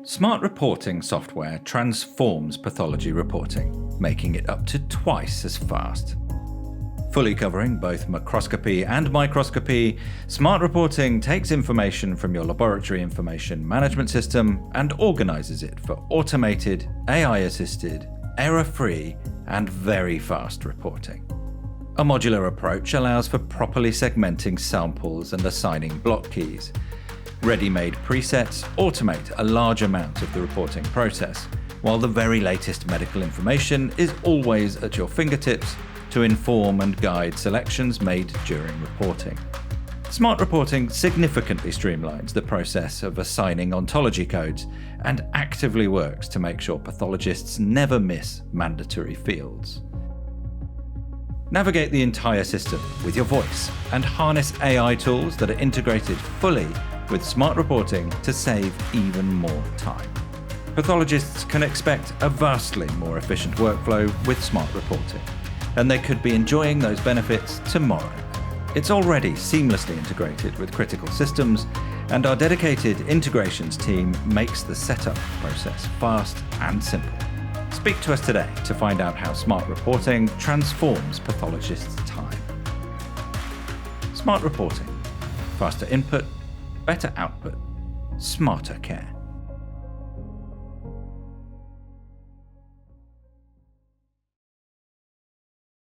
Smart reporting software transforms pathology reporting, making it up to twice as fast. Fully covering both macroscopy and microscopy, smart reporting takes information from your laboratory information management system and organizes it for automated, AI-assisted, error-free, and very fast reporting. A modular approach allows for properly segmenting samples and assigning block keys. Ready-made presets automate a large amount of the reporting process, while the very latest medical information is always at your fingertips to inform and guide selections made during reporting. Smart reporting significantly streamlines the process of assigning ontology codes and actively works to make sure pathologists never miss mandatory fields. Navigate the entire system with your voice and harness AI tools that are integrated fully with smart reporting to save even more time. Pathologists can expect a vastly more efficient workflow with smart reporting, and they could be enjoying those benefits tomorrow. It's already seamlessly integrated with critical systems, and our dedicated integrations team makes the setup process fast and simple. Speak to us today to find out how smart reporting transforms pathologists' time. Smart reporting. Faster input, better output, smarter care.